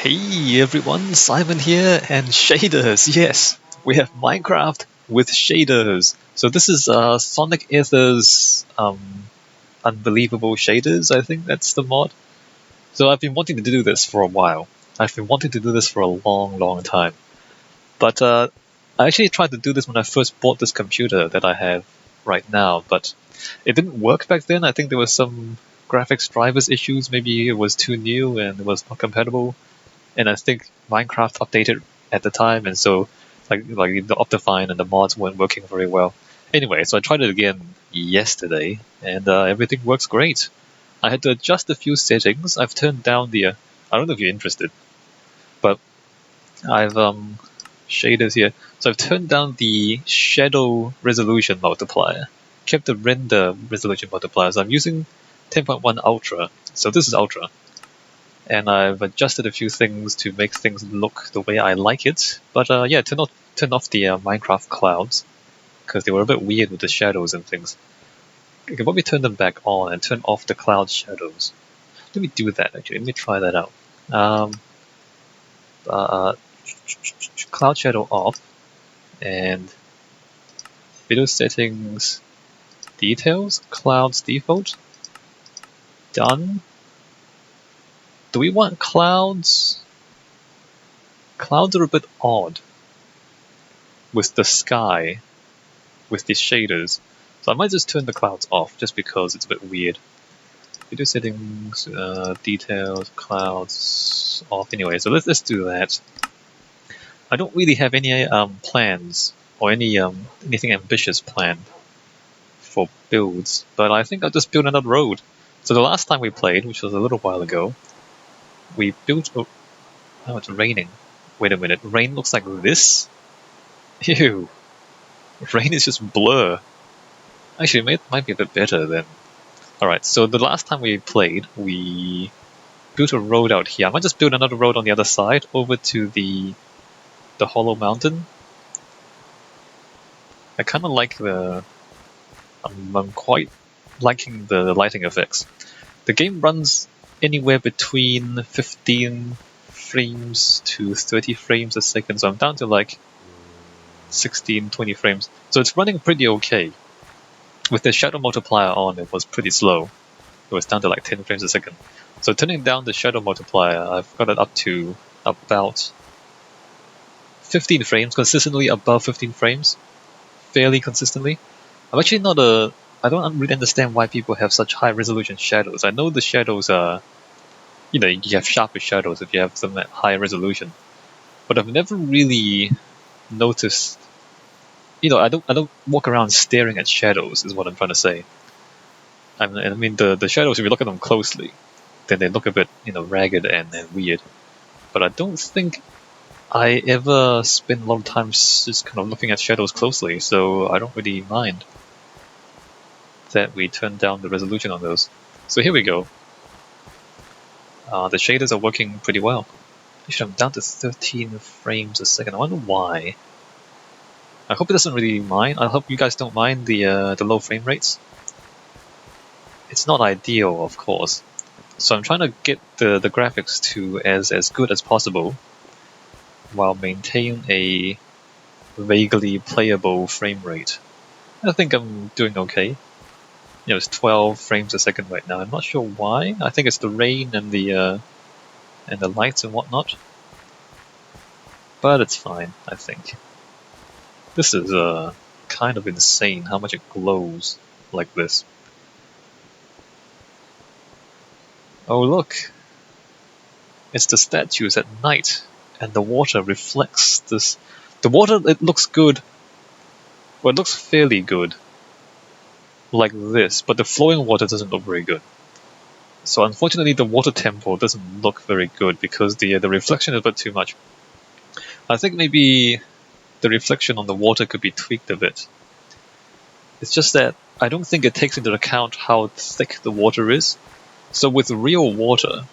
Hey everyone, Simon here, and shaders. Yes, we have Minecraft with shaders. So this is Sonic Ether's unbelievable shaders. I think that's the mod. So I've been wanting to do this for a while. I've been wanting to do this for a long time. But I actually tried to do this when I first bought this computer that I have right now, but it didn't work back then. I think there was some graphics drivers issues. Maybe it was too new and it was not compatible. And I think Minecraft updated at the time, and so like the Optifine and the mods weren't working very well. Anyway, so I tried it again yesterday, and everything works great. I had to adjust a few settings. I've turned down the I don't know if you're interested, but I've shaders here. So I've turned down the shadow resolution multiplier, kept the render resolution multiplier. So I'm using 10.1 Ultra. So this is Ultra. And I've adjusted a few things to make things look the way I like it. But yeah, turn off the Minecraft clouds, because they were a bit weird with the shadows and things. Okay, let me turn them back on and turn off the cloud shadows. Let me do that actually. Let me try that out. Cloud shadow off, and video settings, details, clouds default. Done. Do we want clouds? Clouds are a bit odd with the sky, with these shaders. So I might just turn the clouds off, just because it's a bit weird. Video settings, details, clouds off. Anyway, so let's do that. I don't really have any plans or anything ambitious planned for builds, but I think I'll just build another road. So the last time we played, which was a little while ago, we built. Oh, it's raining. Wait a minute. Rain looks like this. Ew. Rain is just blur. Actually, it might be a bit better then. Alright, so the last time we played, we built a road out here. I might just build another road on the other side, over to the Hollow Mountain. I kind of like I'm quite liking the lighting effects. The game runs anywhere between 15 frames to 30 frames a second, so I'm down to like 16, 20 frames. So it's running pretty okay. With the shadow multiplier on, it was pretty slow. It was down to like 10 frames a second. So turning down the shadow multiplier, I've got it up to about 15 frames, consistently above 15 frames, fairly consistently. I'm actually not I don't really understand why people have such high resolution shadows. I know the shadows are, you have sharper shadows if you have them at high resolution, but I've never really noticed. I don't walk around staring at shadows, is what I'm trying to say. I mean, the shadows, if you look at them closely, then they look a bit, ragged and weird. But I don't think I ever spend a lot of time just kind of looking at shadows closely, so I don't really mind that we turn down the resolution on those. So here we go. The shaders are working pretty well. Actually, I'm down to 13 frames a second. I wonder why. I hope it doesn't really mind. I hope you guys don't mind the low frame rates. It's not ideal, of course. So I'm trying to get the graphics to as good as possible, while maintaining a vaguely playable frame rate. I think I'm doing okay. It's 12 frames a second right now. I'm not sure why. I think it's the rain and the lights and whatnot. But it's fine, I think. This is kind of insane how much it glows like this. Oh look! It's the statues at night, and the water reflects this. The water, it looks good. Well, it looks fairly good. Like this, but the flowing water doesn't look very good. So unfortunately the water temple doesn't look very good because the reflection is a bit too much. I think maybe the reflection on the water could be tweaked a bit. It's just that I don't think it takes into account how thick the water is. So with real water,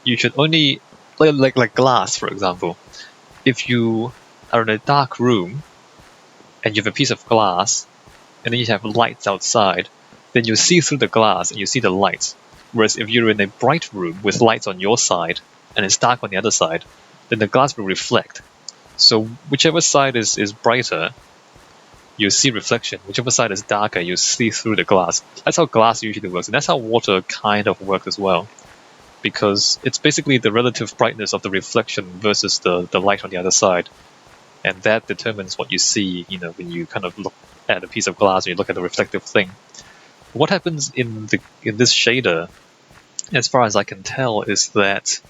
you should only, like glass for example, if you are in a dark room and you have a piece of glass and then you have lights outside, then you see through the glass and you see the lights. Whereas if you're in a bright room with lights on your side, and it's dark on the other side, then the glass will reflect. So whichever side is brighter, you see reflection. Whichever side is darker, you see through the glass. That's how glass usually works, and that's how water kind of works as well. Because it's basically the relative brightness of the reflection versus the light on the other side. And that determines what you see, when you kind of look at a piece of glass and you look at the reflective thing. What happens in this shader, as far as I can tell, is that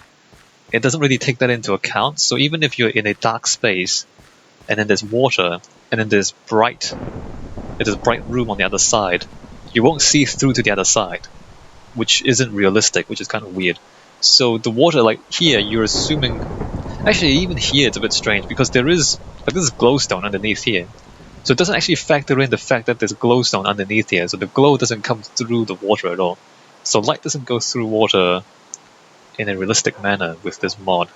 it doesn't really take that into account. So even if you're in a dark space, and then there's water, and then there's a bright room on the other side, you won't see through to the other side, which isn't realistic, which is kind of weird. So the water, like here, you're assuming... Actually, even here it's a bit strange, because there is... Like, this is glowstone underneath here. So it doesn't actually factor in the fact that there's glowstone underneath here, so the glow doesn't come through the water at all. So light doesn't go through water in a realistic manner with this mod,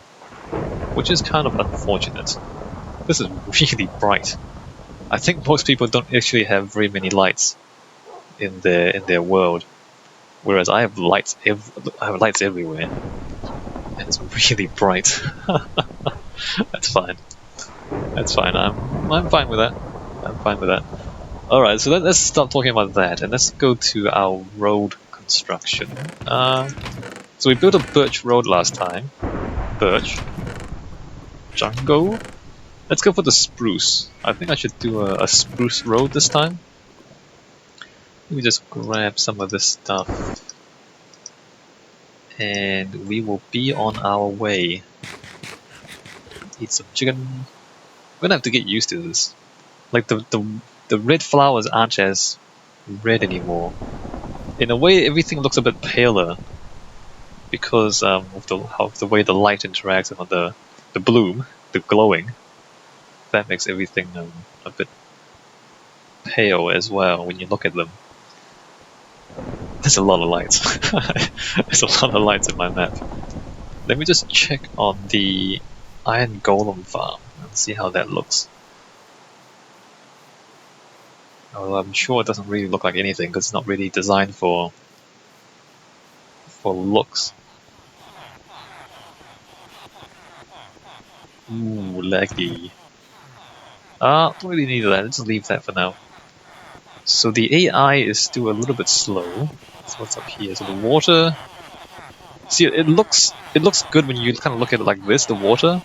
which is kind of unfortunate. This is really bright. I think most people don't actually have very many lights in their world, whereas I have lights everywhere, and it's really bright. That's fine. That's fine. I'm fine with that. I'm fine with that. All right, so let's stop talking about that, and let's go to our road construction. So we built a birch road last time. Birch. Jungle. Let's go for the spruce. I think I should do a spruce road this time. Let me just grab some of this stuff. And we will be on our way. Eat some chicken. We're gonna have to get used to this. Like the red flowers aren't as red anymore. In a way, everything looks a bit paler because of the way the light interacts and the bloom, the glowing. That makes everything a bit pale as well when you look at them. There's a lot of lights. There's a lot of lights in my map. Let me just check on the Iron Golem farm and see how that looks. Well, I'm sure it doesn't really look like anything because it's not really designed for looks. Ooh, laggy. Don't really need that. Let's leave that for now. So the AI is still a little bit slow. So what's up here? So the water. See, it looks good when you kind of look at it like this. The water,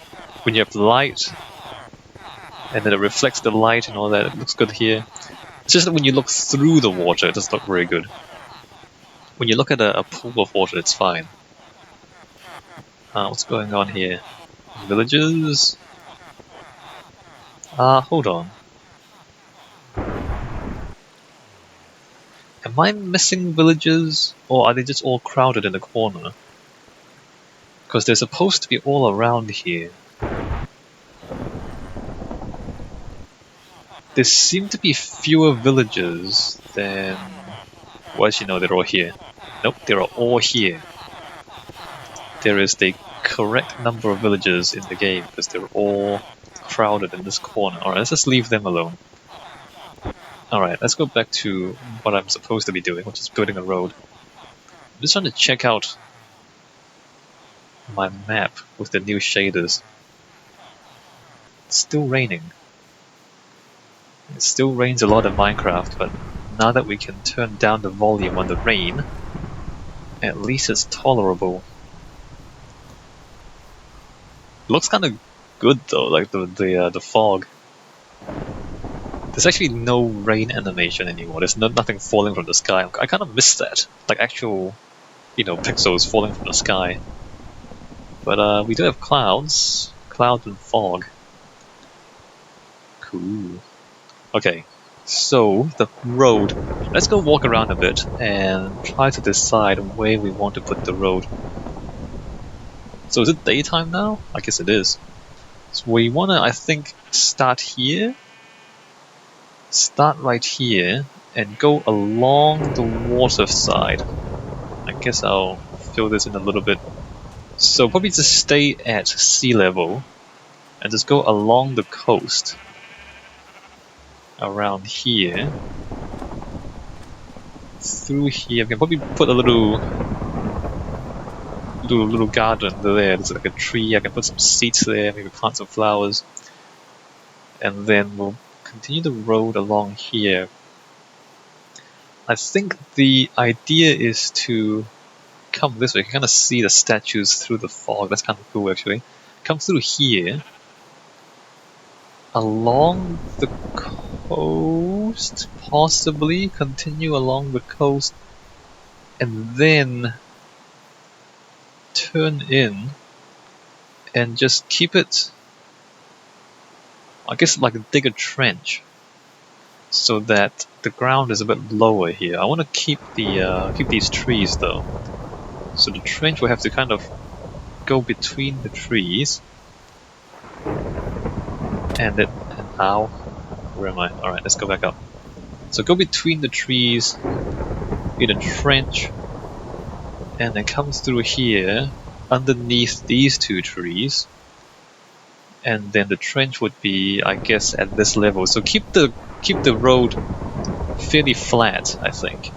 when you have light, and then it reflects the light and all that. It looks good here. It's just that when you look through the water, it doesn't look very good. When you look at a pool of water, it's fine. What's going on here? Villages? Hold on. Am I missing villages, or are they just all crowded in the corner? Because they're supposed to be all around here. There seem to be fewer villages than... Well, actually, no, they're all here. Nope, they're all here. There is the correct number of villages in the game, because they're all crowded in this corner. Alright, let's just leave them alone. Alright, let's go back to what I'm supposed to be doing, which is building a road. I'm just trying to check out my map with the new shaders. It's still raining. It still rains a lot in Minecraft, but now that we can turn down the volume on the rain, at least it's tolerable. It looks kind of good though, like the fog. There's actually no rain animation anymore. There's nothing falling from the sky. I kind of miss that, like actual, pixels falling from the sky. But we do have clouds and fog. Cool. Okay, so the road. Let's go walk around a bit and try to decide where we want to put the road. So is it daytime now? I guess it is. So we wanna, I think, start here. Start right here and go along the water side. I guess I'll fill this in a little bit. So probably just stay at sea level and just go along the coast around here. Through here, we can probably put a little do a little garden there. There's like a tree. I can put some seeds there, maybe plant some flowers. And then we'll continue the road along here. I think the idea is to come this way. You can kind of see the statues through the fog. That's kind of cool, actually. Come through here, along the coast, possibly continue along the coast, and then turn in and just keep it, I guess, like dig a trench so that the ground is a bit lower here. I want to keep these trees though, so the trench will have to kind of go between the trees, and now, where am I? All right, let's go back up. So go between the trees in a trench, and then come through here underneath these two trees, and then the trench would be, I guess, at this level. So keep the road fairly flat, I think.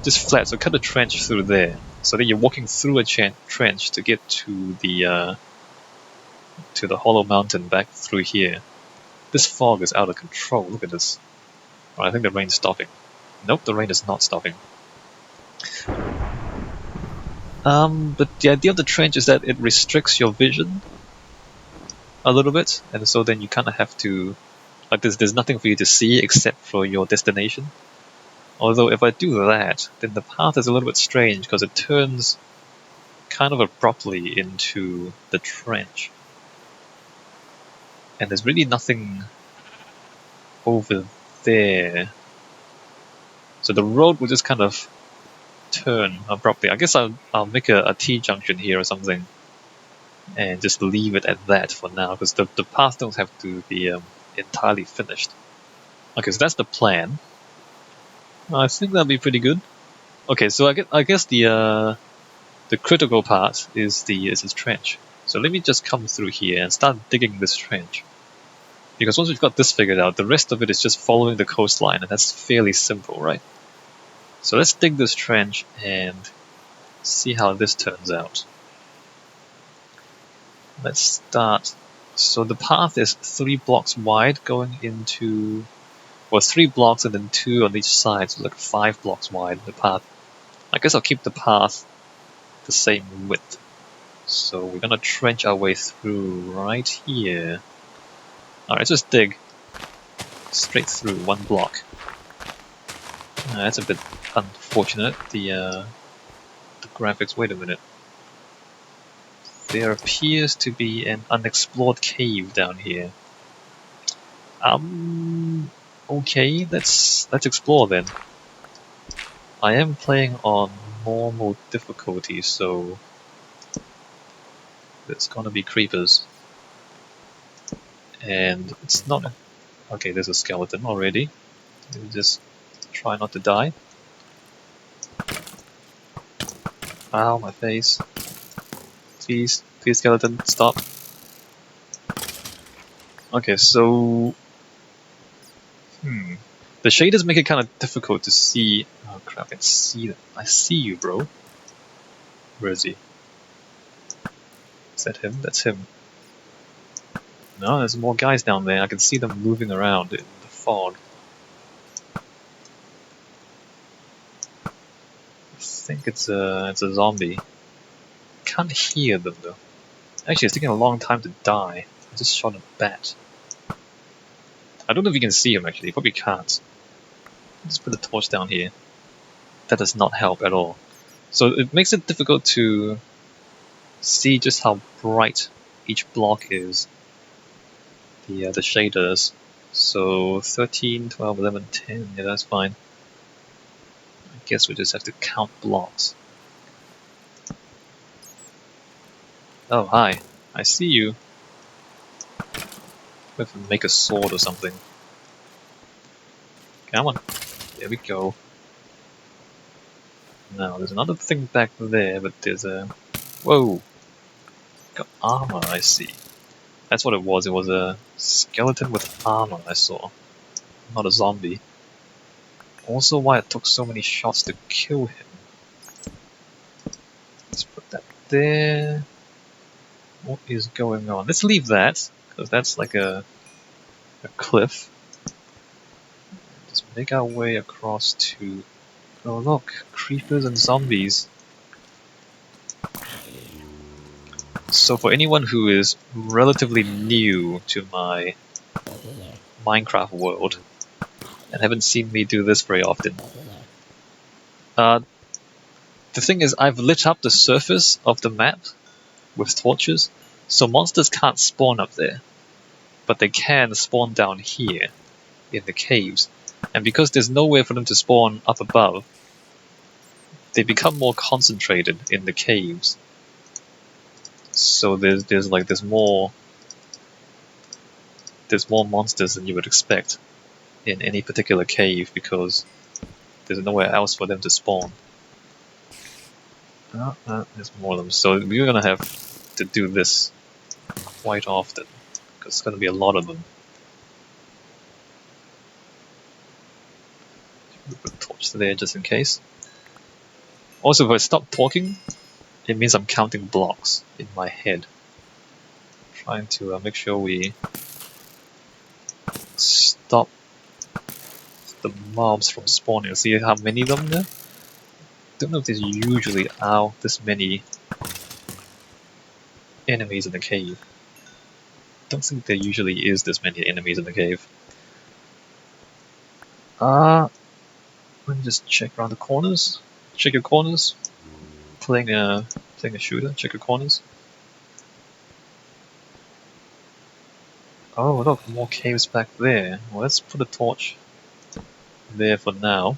Just flat. So cut a trench through there, so that you're walking through a trench to get to the Hollow Mountain back through here. This fog is out of control. Look at this. Oh, I think the rain's stopping. Nope, the rain is not stopping. But the idea of the trench is that it restricts your vision a little bit, and so then you kind of have to, like, there's nothing for you to see except for your destination. Although if I do that, then the path is a little bit strange because it turns kind of abruptly into the trench. And there's really nothing over there. So the road will just kind of turn abruptly. I guess I'll make a T-junction here or something and just leave it at that for now, because the path don't have to be entirely finished. Okay, so that's the plan. I think that'll be pretty good. Okay, so I guess the critical part is this trench. So let me just come through here and start digging this trench. Because once we've got this figured out, the rest of it is just following the coastline, and that's fairly simple, right? So let's dig this trench and see how this turns out. Let's start. So the path is 3 blocks wide going into, well, 3 blocks and then 2 on each side, so like 5 blocks wide, the path. I guess I'll keep the path the same width. So we're gonna trench our way through right here. Alright, just dig straight through 1 block. That's a bit unfortunate, the graphics. Wait a minute. There appears to be an unexplored cave down here. Okay, let's explore then. I am playing on normal difficulty, so there's gonna be creepers. And it's not... Okay, there's a skeleton already. Just try not to die. Ow, my face. Please, skeleton, stop. Okay, so... The shaders make it kind of difficult to see... Oh crap, I see them. I see you, bro. Where is he? Is that him? That's him. No, there's more guys down there. I can see them moving around in the fog. I think it's a zombie. Can't hear them though. Actually, it's taking a long time to die. I just shot a bat. I don't know if you can see him actually. You probably can't. Just put the torch down here. That does not help at all. So it makes it difficult to see just how bright each block is. The shaders. So 13, 12, 11, 10. Yeah, that's fine. I guess we just have to count blocks. Oh, hi. I see you. We have to make a sword or something. Come on. There we go. Now, there's another thing back there, but there's a... Whoa! Got armor, I see. That's what it was. It was a skeleton with armor I saw. Not a zombie. Also why it took so many shots to kill him. Let's put that there? What is going on? Let's leave that, because that's like a cliff. Let's make our way across to... Oh look, creepers and zombies. So for anyone who is relatively new to my Minecraft world, and haven't seen me do this very often, the thing is I've lit up the surface of the map with torches, so monsters can't spawn up there, but they can spawn down here in the caves. And because there's nowhere for them to spawn up above, they become more concentrated in the caves. So there's more monsters than you would expect in any particular cave because there's nowhere else for them to spawn. There's more of them. So we're gonna have to do this quite often because it's gonna be a lot of them. Put a torch there just in case. Also, if I stop talking, it means I'm counting blocks in my head. Trying to make sure we stop the mobs from spawning. See how many of them there? Don't know if there's usually are this many enemies in the cave. Don't think there usually is this many enemies in the cave. Let me just check around the corners. Check your corners. Playing a shooter. Check your corners. Oh look, more caves back there. Well, let's put a torch there for now.